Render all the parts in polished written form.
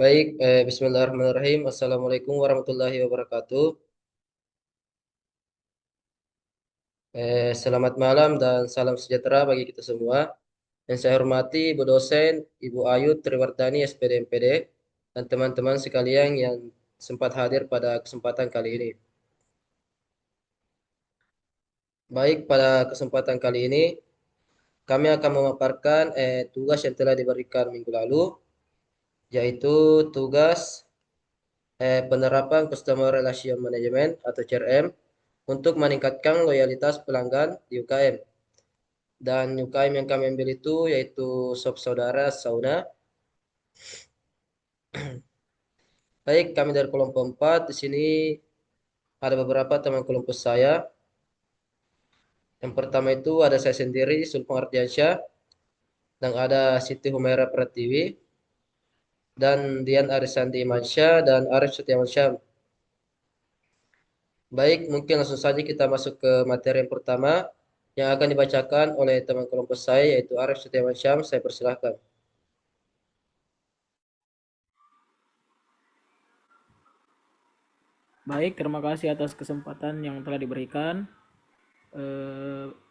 Baik, Bismillahirrahmanirrahim. Assalamualaikum warahmatullahi wabarakatuh. Selamat malam dan salam sejahtera bagi kita semua. Yang saya hormati Ibu dosen, Ibu Ayu Triwardani SPD MPD, dan teman-teman sekalian yang sempat hadir pada kesempatan kali ini. Baik, pada kesempatan kali ini kami akan memaparkan tugas yang telah diberikan minggu lalu, yaitu tugas penerapan Customer Relation Management atau CRM untuk meningkatkan loyalitas pelanggan di UKM. Dan UKM yang kami ambil itu yaitu Shop Saudara Sauna. Baik, kami dari kelompok 4 di sini ada beberapa teman kelompok saya. Yang pertama itu ada saya sendiri, Sulfang Ardiansyah, dan ada Siti Humaira Pratiwi, dan Dian Arisandi Imansyah, dan Arif Setiawansyah. Baik, mungkin langsung saja kita masuk ke materi yang pertama yang akan dibacakan oleh teman kelompok saya yaitu Arif Setiawansyah. Saya persilahkan. Baik, terima kasih atas kesempatan yang telah diberikan.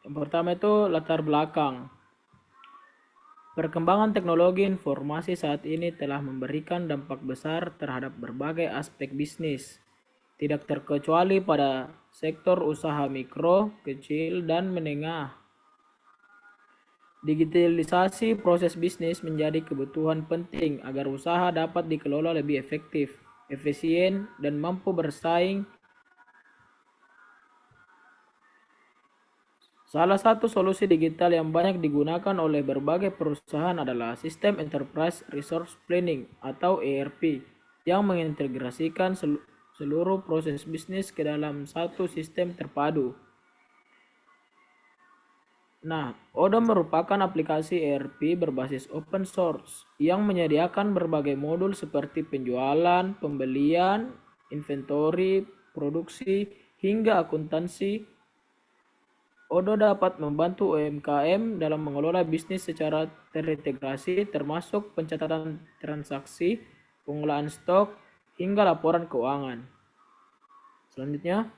Yang pertama itu latar belakang. Perkembangan teknologi informasi saat ini telah memberikan dampak besar terhadap berbagai aspek bisnis, tidak terkecuali pada sektor usaha mikro, kecil, dan menengah. Digitalisasi proses bisnis menjadi kebutuhan penting agar usaha dapat dikelola lebih efektif, efisien, dan mampu bersaing. Salah satu solusi digital yang banyak digunakan oleh berbagai perusahaan adalah sistem Enterprise Resource Planning atau ERP yang mengintegrasikan seluruh proses bisnis ke dalam satu sistem terpadu. Nah, Odoo merupakan aplikasi ERP berbasis open source yang menyediakan berbagai modul seperti penjualan, pembelian, inventory, produksi, hingga akuntansi. Odoo dapat membantu UMKM dalam mengelola bisnis secara terintegrasi termasuk pencatatan transaksi, pengelolaan stok, hingga laporan keuangan. Selanjutnya,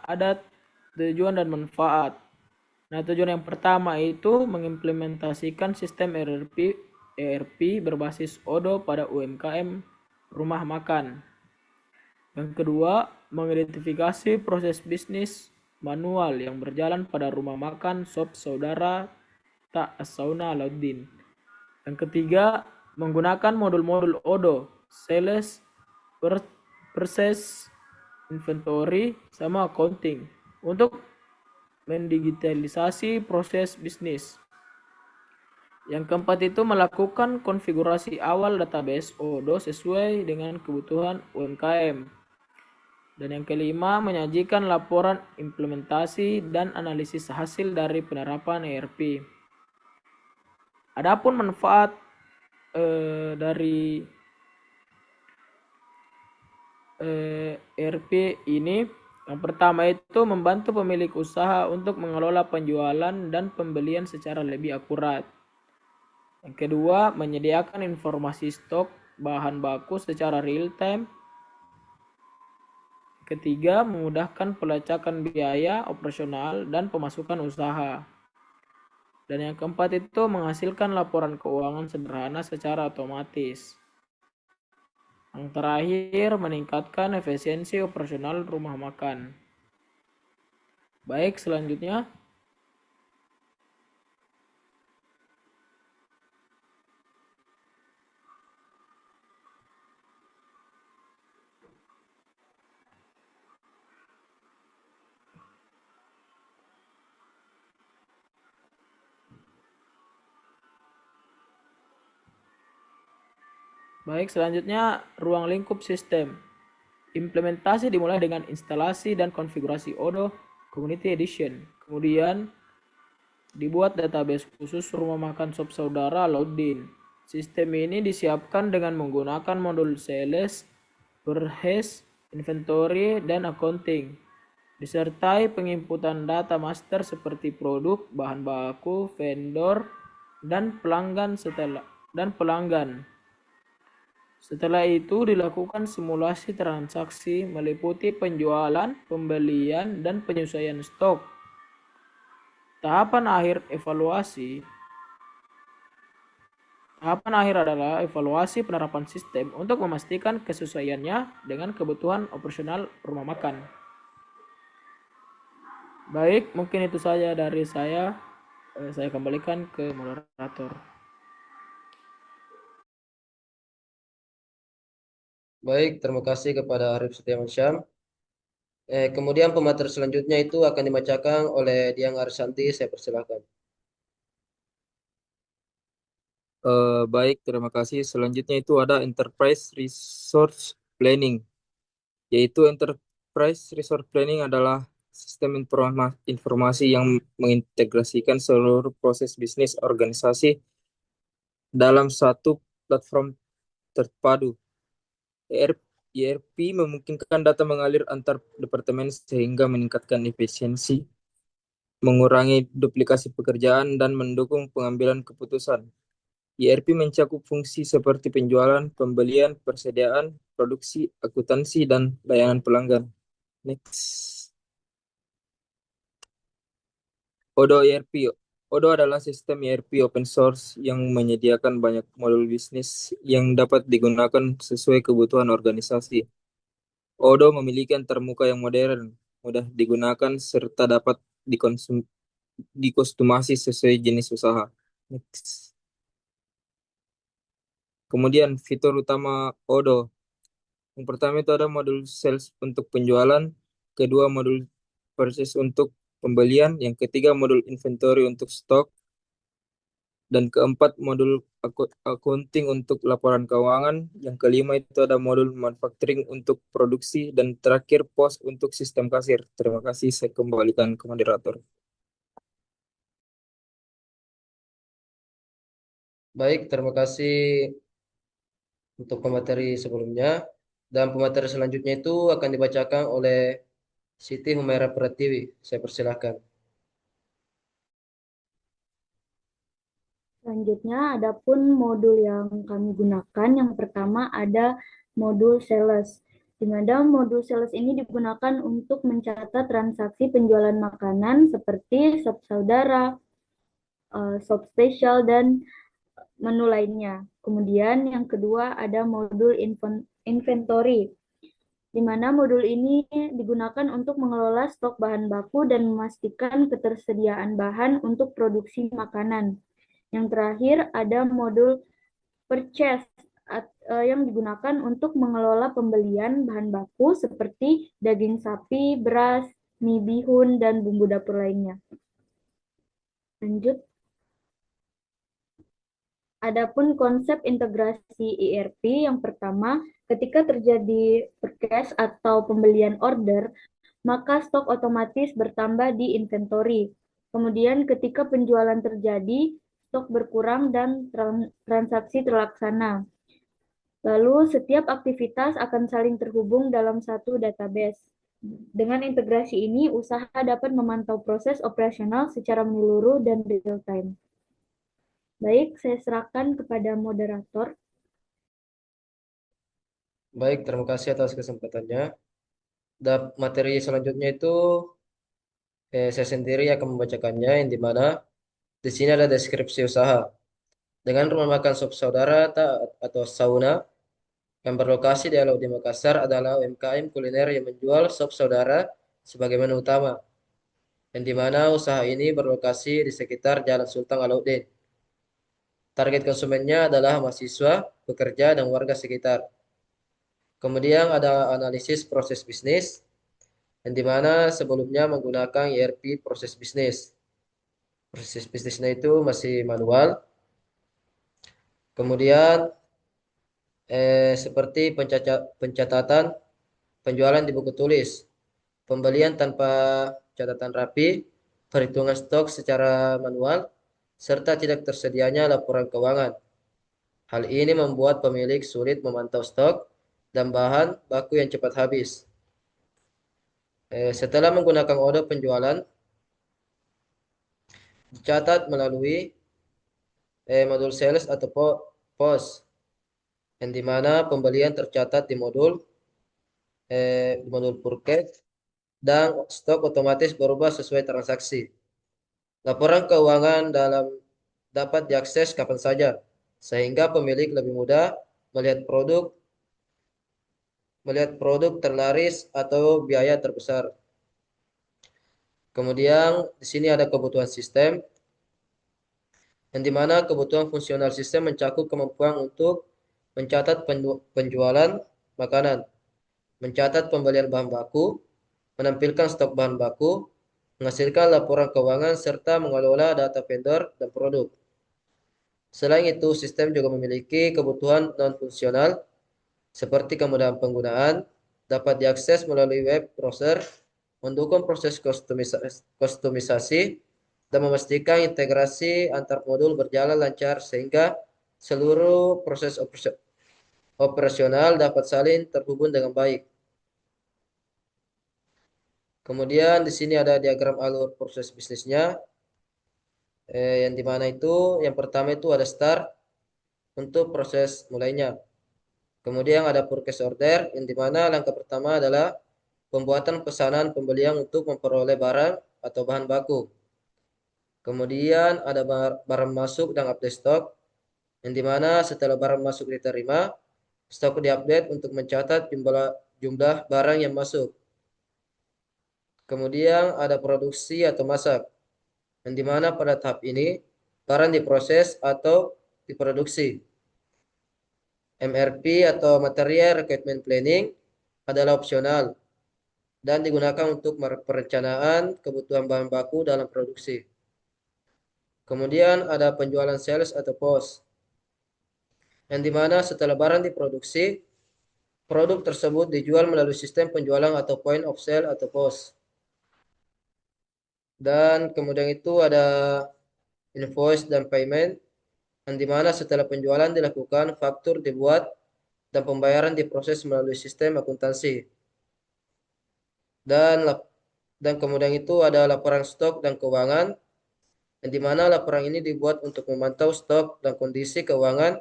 ada tujuan dan manfaat. Nah, tujuan yang pertama itu mengimplementasikan sistem ERP berbasis Odoo pada UMKM rumah makan. Yang kedua, mengidentifikasi proses bisnis manual yang berjalan pada rumah makan Shop Saudara Tak Sauna Alauddin. Yang ketiga, menggunakan modul-modul Odoo, sales, purchase, inventory, sama accounting untuk mendigitalisasi proses bisnis. Yang keempat itu melakukan konfigurasi awal database Odoo sesuai dengan kebutuhan UMKM. Dan yang kelima, menyajikan laporan implementasi dan analisis hasil dari penerapan ERP. Adapun manfaat dari ERP ini, yang pertama itu membantu pemilik usaha untuk mengelola penjualan dan pembelian secara lebih akurat. Yang kedua, menyediakan informasi stok bahan baku secara real time. Ketiga, memudahkan pelacakan biaya operasional dan pemasukan usaha. Dan yang keempat itu menghasilkan laporan keuangan sederhana secara otomatis. Yang terakhir, meningkatkan efisiensi operasional rumah makan. Baik, selanjutnya. Baik, selanjutnya ruang lingkup sistem. Implementasi dimulai dengan instalasi dan konfigurasi Odoo Community Edition. Kemudian dibuat database khusus rumah makan Shop Saudara Alauddin. Sistem ini disiapkan dengan menggunakan modul sales, purchase, inventory, dan accounting. disertai penginputan data master seperti produk, bahan baku, vendor, dan pelanggan. Setelah itu dilakukan simulasi transaksi meliputi penjualan, pembelian, dan penyesuaian stok. Tahapan akhir adalah evaluasi penerapan sistem untuk memastikan kesesuaiannya dengan kebutuhan operasional rumah makan. Baik, mungkin itu saja dari saya. Saya kembalikan ke moderator. Baik, terima kasih kepada Arif Setiawansyah. Kemudian pemateri selanjutnya itu akan dibacakan oleh Diang Arsanti. Saya persilahkan. Baik, terima kasih. Selanjutnya itu ada Enterprise Resource Planning, yaitu Enterprise Resource Planning adalah sistem informasi yang mengintegrasikan seluruh proses bisnis organisasi dalam satu platform terpadu. ERP memungkinkan data mengalir antar departemen sehingga meningkatkan efisiensi, mengurangi duplikasi pekerjaan, dan mendukung pengambilan keputusan. ERP mencakup fungsi seperti penjualan, pembelian, persediaan, produksi, akuntansi, dan layanan pelanggan. Next. Odoo ERP. Odoo adalah sistem ERP open source yang menyediakan banyak modul bisnis yang dapat digunakan sesuai kebutuhan organisasi. Odoo memiliki antarmuka yang modern, mudah digunakan, serta dapat dikostumasi sesuai jenis usaha. Next. Kemudian fitur utama Odoo. Yang pertama itu ada modul sales untuk penjualan, kedua modul purchase untuk pembelian, yang ketiga modul inventory untuk stok, dan keempat modul accounting untuk laporan keuangan, yang kelima itu ada modul manufacturing untuk produksi, dan terakhir pos untuk sistem kasir. Terima kasih, saya kembalikan ke moderator. Baik, terima kasih untuk pemateri sebelumnya. Dan pemateri selanjutnya itu akan dibacakan oleh Siti Humaira Pratiwi. Saya persilahkan. Selanjutnya, adapun modul yang kami gunakan, yang pertama ada modul sales. Di mana modul sales ini digunakan untuk mencatat transaksi penjualan makanan seperti sop saudara, sop spesial, dan menu lainnya. Kemudian yang kedua ada modul inventory, di mana modul ini digunakan untuk mengelola stok bahan baku dan memastikan ketersediaan bahan untuk produksi makanan. Yang terakhir ada modul purchase yang digunakan untuk mengelola pembelian bahan baku seperti daging sapi, beras, mie bihun, dan bumbu dapur lainnya. Lanjut. Adapun konsep integrasi ERP yang pertama, ketika terjadi purchase atau pembelian order, maka stok otomatis bertambah di inventory. Kemudian ketika penjualan terjadi, stok berkurang dan transaksi terlaksana. Lalu setiap aktivitas akan saling terhubung dalam satu database. Dengan integrasi ini, usaha dapat memantau proses operasional secara menyeluruh dan real time. Baik, saya serahkan kepada moderator. Baik, terima kasih atas kesempatannya. Dan materi selanjutnya itu saya sendiri akan membacakannya, yang dimana di sini ada deskripsi usaha. Dengan rumah makan sop saudara atau sauna yang berlokasi di Laut di Makassar adalah UMKM kuliner yang menjual sop saudara sebagai menu utama, yang dimana usaha ini berlokasi di sekitar Jalan Sultan Alauddin. Target konsumennya adalah mahasiswa, pekerja, dan warga sekitar. Kemudian ada analisis proses bisnis, yang dimana sebelumnya menggunakan ERP proses bisnis. Proses bisnisnya itu masih manual. Kemudian seperti pencatatan penjualan di buku tulis, pembelian tanpa catatan rapi, perhitungan stok secara manual, serta tidak tersedianya laporan keuangan. Hal ini membuat pemilik sulit memantau stok dan bahan baku yang cepat habis. Setelah menggunakan order penjualan, dicatat melalui modul sales atau POS, yang dimana pembelian tercatat di modul purchase dan stok otomatis berubah sesuai transaksi. Laporan keuangan dapat diakses kapan saja, sehingga pemilik lebih mudah melihat produk terlaris atau biaya terbesar. Kemudian di sini ada kebutuhan sistem, yang dimana kebutuhan fungsional sistem mencakup kemampuan untuk mencatat penjualan makanan, mencatat pembelian bahan baku, menampilkan stok bahan baku, menghasilkan laporan keuangan, serta mengelola data vendor dan produk. Selain itu, sistem juga memiliki kebutuhan non-fungsional seperti kemudahan penggunaan, dapat diakses melalui web browser, mendukung proses kustomisasi, dan memastikan integrasi antar modul berjalan lancar sehingga seluruh proses operasional dapat saling terhubung dengan baik. Kemudian di sini ada diagram alur proses bisnisnya, yang dimana itu yang pertama itu ada start untuk proses mulainya. Kemudian ada purchase order, yang dimana langkah pertama adalah pembuatan pesanan pembelian untuk memperoleh barang atau bahan baku. Kemudian ada barang masuk dan update stok, yang dimana setelah barang masuk diterima, stok diupdate untuk mencatat jumlah barang yang masuk. Kemudian ada produksi atau masak, yang dimana pada tahap ini barang diproses atau diproduksi. MRP atau Material Requirement Planning adalah opsional dan digunakan untuk perencanaan kebutuhan bahan baku dalam produksi. Kemudian ada penjualan sales atau POS, yang dimana setelah barang diproduksi, produk tersebut dijual melalui sistem penjualan atau point of sale atau POS. Dan kemudian itu ada invoice dan payment, yang dimana setelah penjualan dilakukan, faktur dibuat, dan pembayaran diproses melalui sistem akuntansi. Dan kemudian itu ada laporan stok dan keuangan, yang dimana laporan ini dibuat untuk memantau stok dan kondisi keuangan,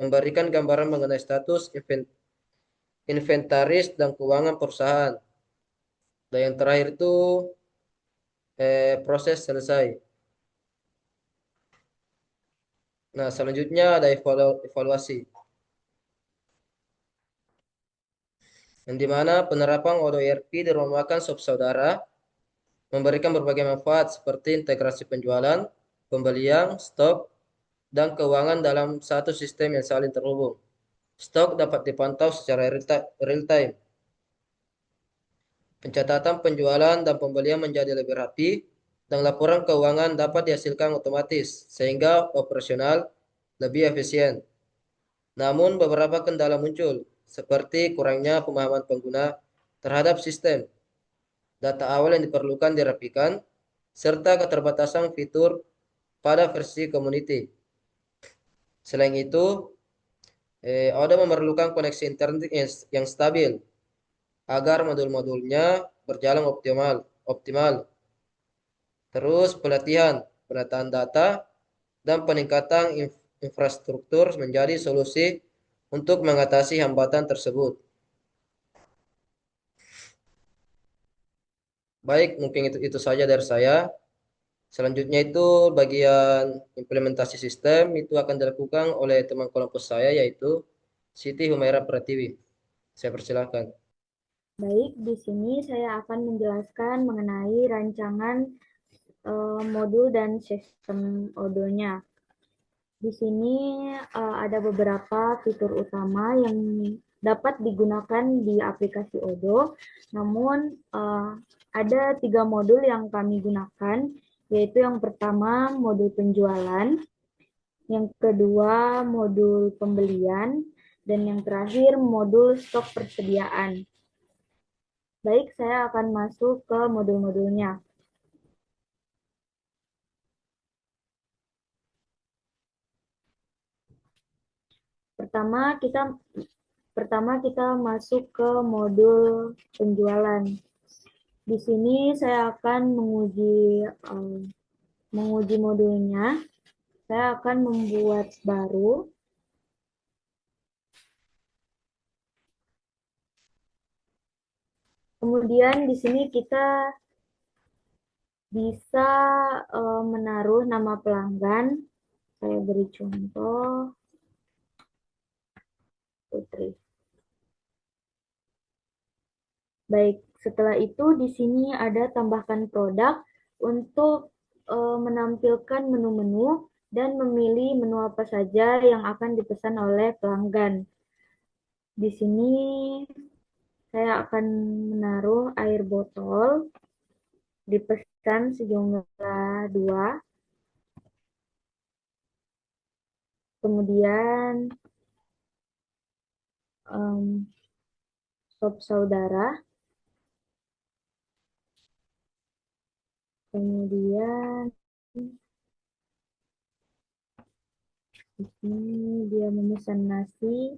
memberikan gambaran mengenai status inventaris dan keuangan perusahaan. Dan yang terakhir itu proses selesai. Nah, selanjutnya ada evaluasi, yang dimana penerapan Odoo ERP di rumah makan Sop Saudara memberikan berbagai manfaat seperti integrasi penjualan, pembelian, stok, dan keuangan dalam satu sistem yang saling terhubung. Stok dapat dipantau secara real time. Pencatatan penjualan dan pembelian menjadi lebih rapi, dan laporan keuangan dapat dihasilkan otomatis sehingga operasional lebih efisien. Namun beberapa kendala muncul, seperti kurangnya pemahaman pengguna terhadap sistem, data awal yang diperlukan dirapikan, serta keterbatasan fitur pada versi community. Selain itu, Odoo memerlukan koneksi internet yang stabil agar modul-modulnya berjalan optimal. Terus pelatihan, penataan data, dan peningkatan infrastruktur menjadi solusi untuk mengatasi hambatan tersebut. Baik, mungkin itu saja dari saya. Selanjutnya itu bagian implementasi sistem itu akan dilakukan oleh teman kelompok saya, yaitu Siti Humaira Pratiwi. Saya persilahkan. Baik, di sini saya akan menjelaskan mengenai rancangan modul dan sistem Odoo-nya. Di sini ada beberapa fitur utama yang dapat digunakan di aplikasi Odoo, namun ada 3 modul yang kami gunakan, yaitu yang pertama modul penjualan, yang kedua modul pembelian, dan yang terakhir modul stok persediaan. Baik, saya akan masuk ke modul-modulnya. Pertama kita masuk ke modul penjualan. Di sini saya akan menguji modulnya. Saya akan membuat baru. Kemudian di sini kita bisa menaruh nama pelanggan. Saya beri contoh Putri. Baik, setelah itu di sini ada tambahkan produk untuk menampilkan menu-menu dan memilih menu apa saja yang akan dipesan oleh pelanggan. Di sini saya akan menaruh air botol, dipesan sejumlah 2. Kemudian sop saudara. Kemudian di sini dia memesan nasi.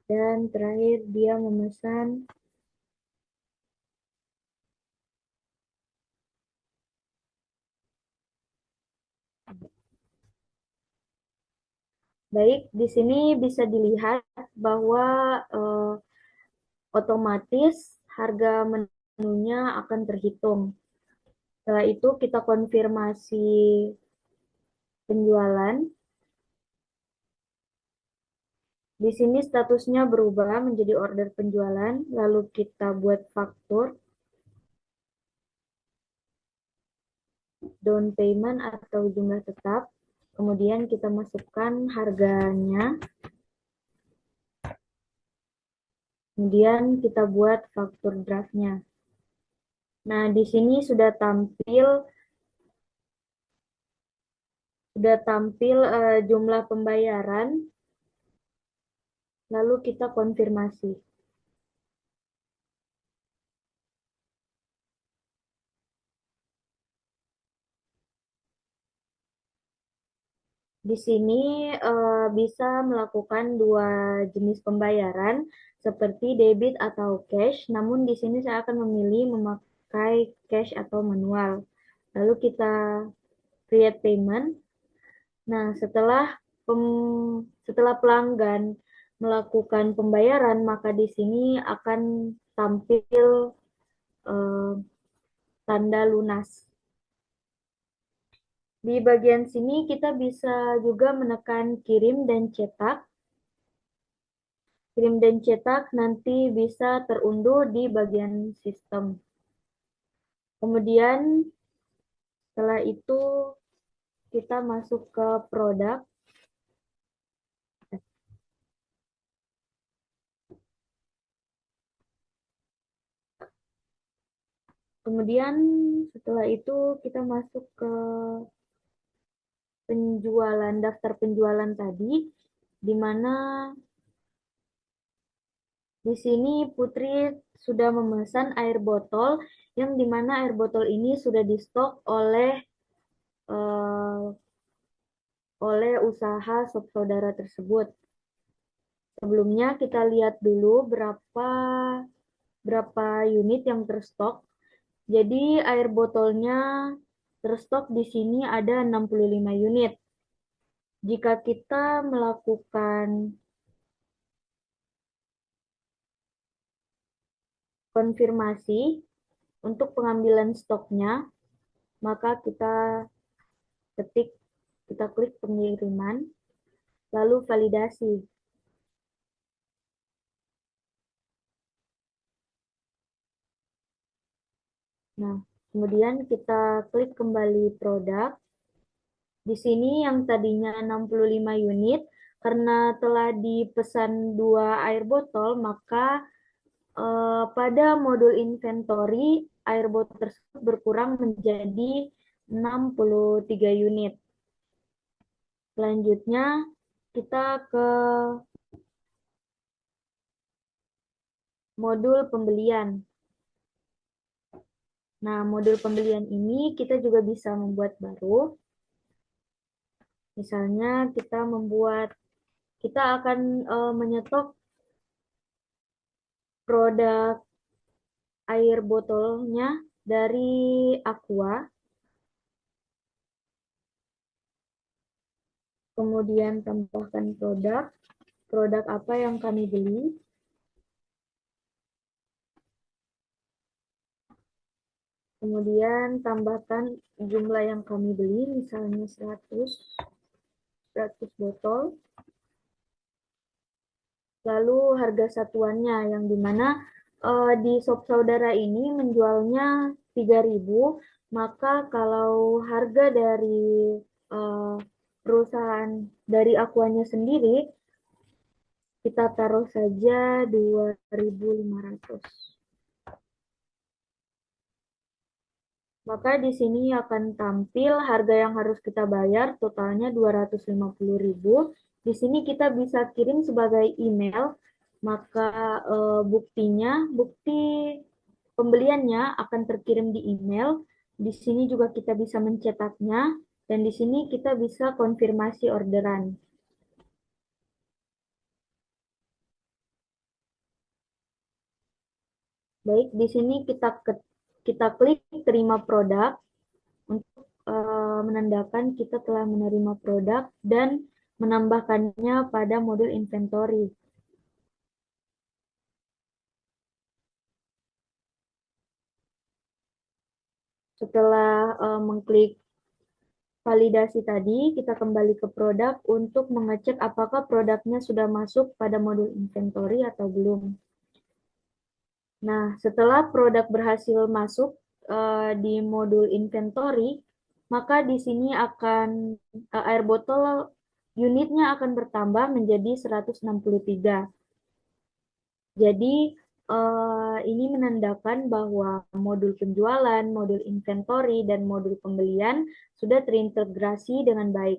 Dan terakhir dia memesan baik, di sini bisa dilihat bahwa otomatis harga menunya akan terhitung. Setelah itu kita konfirmasi penjualan. Di sini statusnya berubah menjadi order penjualan, lalu kita buat faktur, down payment atau jumlah tetap, kemudian kita masukkan harganya, kemudian kita buat faktur draftnya. Nah, di sini sudah tampil jumlah pembayaran, lalu kita konfirmasi. Di sini bisa melakukan 2 jenis pembayaran seperti debit atau cash, namun di sini saya akan memilih memakai cash atau manual. Lalu kita create payment. Nah, setelah pelanggan melakukan pembayaran, maka di sini akan tampil tanda lunas. Di bagian sini kita bisa juga menekan kirim dan cetak. Kirim dan cetak nanti bisa terunduh di bagian sistem. Kemudian setelah itu kita masuk ke produk. Kemudian setelah itu kita masuk ke daftar penjualan tadi, di mana di sini Putri sudah memesan air botol, yang di mana air botol ini sudah di stok oleh usaha sop saudara tersebut. Sebelumnya kita lihat dulu berapa unit yang terstok. Jadi air botolnya terstok di sini ada 65 unit. Jika kita melakukan konfirmasi untuk pengambilan stoknya, maka kita klik pengiriman, lalu validasi. Nah, kemudian kita klik kembali produk. Di sini yang tadinya 65 unit, karena telah dipesan 2 air botol, maka pada modul inventory, air botol tersebut berkurang menjadi 63 unit. Selanjutnya, kita ke modul pembelian. Nah, modul pembelian ini kita juga bisa membuat baru. Misalnya kita akan menyetok produk air botolnya dari Aqua. Kemudian tambahkan produk apa yang kami beli. Kemudian tambahkan jumlah yang kami beli, misalnya 100 botol. Lalu harga satuannya, yang dimana di Shop Saudara ini menjualnya 3.000, maka kalau harga dari perusahaan dari Aquanya sendiri, kita taruh saja 2.500. Maka di sini akan tampil harga yang harus kita bayar totalnya 250.000. Di sini kita bisa kirim sebagai email. Maka bukti pembeliannya akan terkirim di email. Di sini juga kita bisa mencetaknya dan di sini kita bisa konfirmasi orderan. Baik, di sini kita klik terima produk untuk menandakan kita telah menerima produk dan menambahkannya pada modul inventory. Setelah mengklik validasi tadi, kita kembali ke produk untuk mengecek apakah produknya sudah masuk pada modul inventory atau belum. Nah, setelah produk berhasil masuk di modul inventory, maka di sini akan air botol unitnya akan bertambah menjadi 163. Jadi ini menandakan bahwa modul penjualan, modul inventory, dan modul pembelian sudah terintegrasi dengan baik.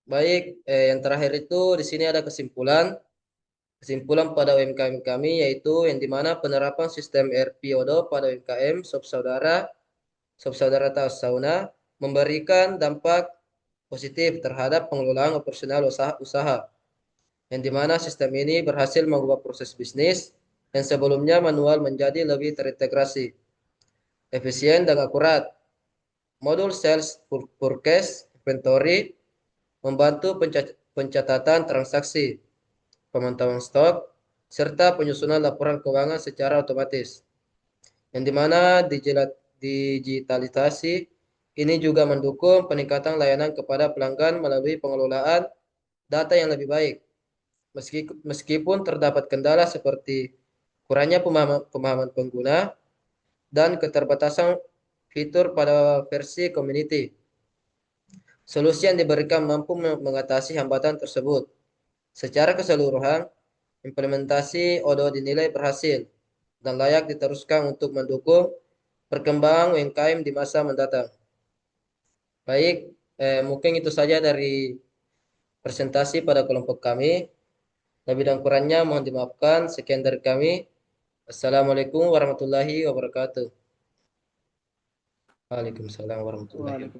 Baik, yang terakhir itu di sini ada kesimpulan pada UMKM kami, yaitu yang dimana penerapan sistem ERP ODO pada UMKM Sob Saudara Taos Sauna memberikan dampak positif terhadap pengelolaan operasional usaha, yang dimana sistem ini berhasil mengubah proses bisnis yang sebelumnya manual menjadi lebih terintegrasi, efisien dan akurat. Modul sales forecast inventory membantu pencatatan transaksi, pemantauan stok, serta penyusunan laporan keuangan secara otomatis. Yang dimana digitalisasi ini juga mendukung peningkatan layanan kepada pelanggan melalui pengelolaan data yang lebih baik. Meskipun terdapat kendala seperti kurangnya pemahaman pengguna dan keterbatasan fitur pada versi community. Solusi yang diberikan mampu mengatasi hambatan tersebut. Secara keseluruhan, implementasi ODO dinilai berhasil dan layak diteruskan untuk mendukung perkembangan UMKM di masa mendatang. Baik, mungkin itu saja dari presentasi pada kelompok kami. Lebih dan kurangnya mohon dimaafkan. Sekian dari kami. Assalamualaikum warahmatullahi wabarakatuh. Waalaikumsalam warahmatullahi wabarakatuh.